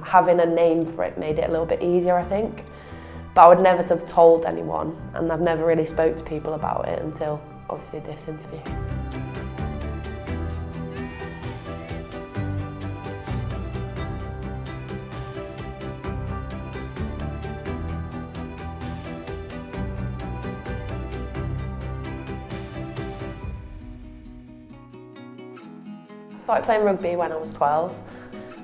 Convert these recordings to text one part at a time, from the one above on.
having a name for it made it a little bit easier, I think. But I would never have told anyone, and I've never really spoke to people about it until obviously this interview. I started playing rugby when I was 12,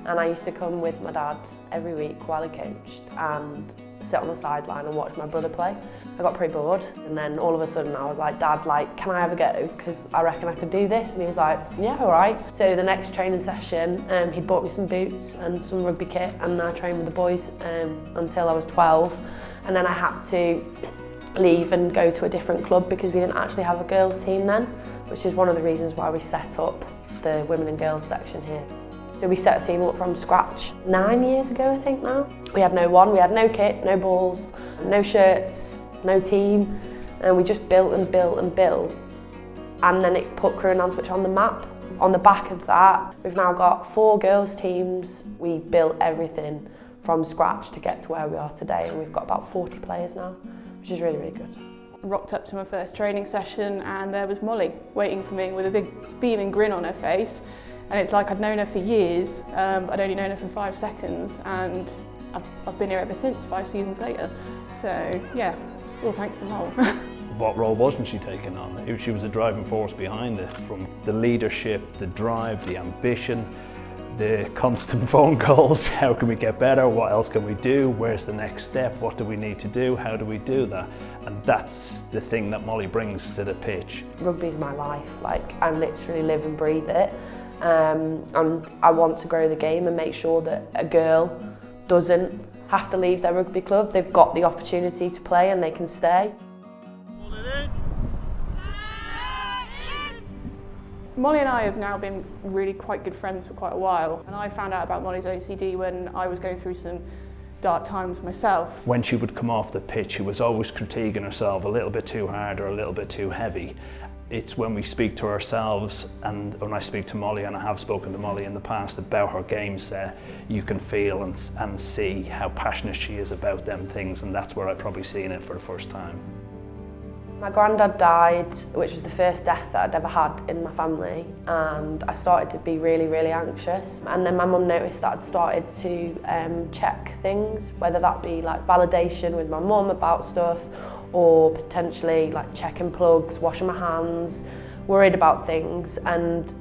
and I used to come with my dad every week while he coached and sit on the sideline and watch my brother play. I got pretty bored, and then all of a sudden I was like, Dad, like, can I have a go? Because I reckon I could do this. And he was like, yeah, all right. So the next training session, he bought me some boots and some rugby kit, and I trained with the boys until I was 12. And then I had to leave and go to a different club because we didn't actually have a girls team then, which is one of the reasons why we set up the women and girls section here. So we set a team up from scratch 9 years ago, I think now. We had we had no kit, no balls, no shirts, no team, and we just built and built and built. And then it put Crewe Nantwich on the map. On the back of that, we've now got 4 girls teams. We built everything from scratch to get to where we are today, and we've got about 40 players now, which is really, really good. Rocked up to my first training session, and there was Mollie waiting for me with a big beaming grin on her face. And it's like I'd known her for years, but I'd only known her for 5 seconds, and I've been here ever since, 5 seasons later. So yeah, all thanks to Mol. What role wasn't she taking on? She was a driving force behind it, from the leadership, the drive, the ambition, the constant phone calls. How can we get better? What else can we do? Where's the next step? What do we need to do? How do we do that? And that's the thing that Mollie brings to the pitch. Rugby's my life. Like, I literally live and breathe it. And I want to grow the game and make sure that a girl doesn't have to leave their rugby club. They've got the opportunity to play and they can stay. Mollie and I have now been really quite good friends for quite a while, and I found out about Mollie's OCD when I was going through some dark times myself. When she would come off the pitch, she was always critiquing herself a little bit too hard or a little bit too heavy. It's when we speak to ourselves, and when I speak to Mollie, and I have spoken to Mollie in the past about her game set, you can feel and see how passionate she is about them things, and that's where I probably seen it for the first time. My granddad died, which was the first death that I'd ever had in my family, and I started to be really, really anxious. And then my mum noticed that I'd started to check things, whether that be like validation with my mum about stuff, or potentially like checking plugs, washing my hands, worried about things. And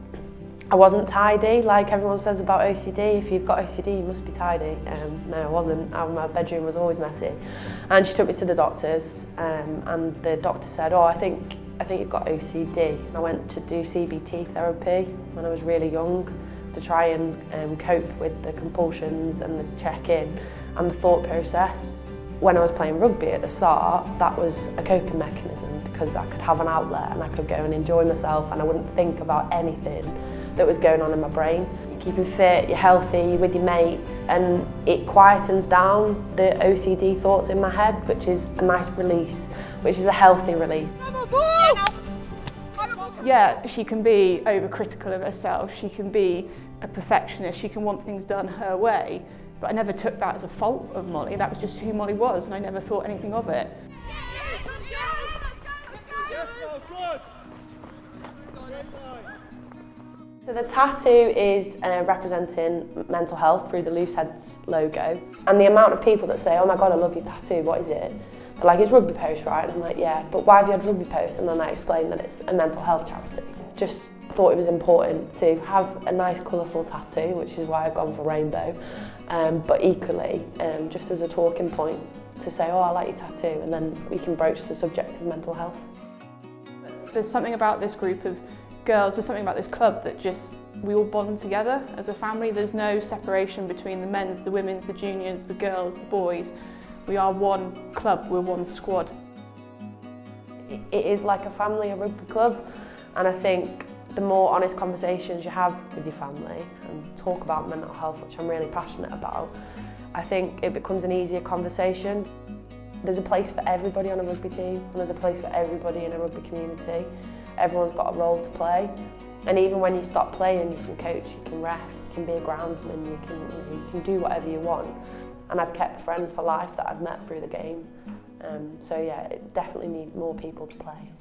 I wasn't tidy, like everyone says about OCD. If you've got OCD, you must be tidy. No, I wasn't. My bedroom was always messy. And she took me to the doctors, and the doctor said, "Oh, I think you've got OCD." I went to do CBT therapy when I was really young to try and cope with the compulsions and the check-in and the thought process. When I was playing rugby at the start, that was a coping mechanism because I could have an outlet and I could go and enjoy myself, and I wouldn't think about anything that was going on in my brain. You're keeping fit, you're healthy, you're with your mates, and it quietens down the OCD thoughts in my head, which is a nice release, which is a healthy release. Yeah, she can be overcritical of herself, she can be a perfectionist, she can want things done her way, but I never took that as a fault of Mollie. That was just who Mollie was, and I never thought anything of it. So the tattoo is representing mental health through the Loose Heads logo. And the amount of people that say, "Oh my God, I love your tattoo, what is it?" They're like, "It's Rugby Post, right?" And I'm like, "Yeah, but why have you had Rugby Post?" And then I explain that it's a mental health charity. Just thought it was important to have a nice colourful tattoo, which is why I've gone for rainbow, but equally just as a talking point to say, "Oh, I like your tattoo," and then we can broach the subject of mental health. There's something about this group of girls, there's something about this club that just, we all bond together as a family. There's no separation between the men's, the women's, the juniors, the girls, the boys. We are one club, we're one squad. It is like a family, a rugby club, and I think the more honest conversations you have with your family and talk about mental health, which I'm really passionate about, I think it becomes an easier conversation. There's a place for everybody on a rugby team, and there's a place for everybody in a rugby community. Everyone's got a role to play, And even when you stop playing, you can coach, you can ref, you can be a groundsman, you can do whatever you want. And I've kept friends for life that I've met through the game. So yeah, it definitely need more people to play.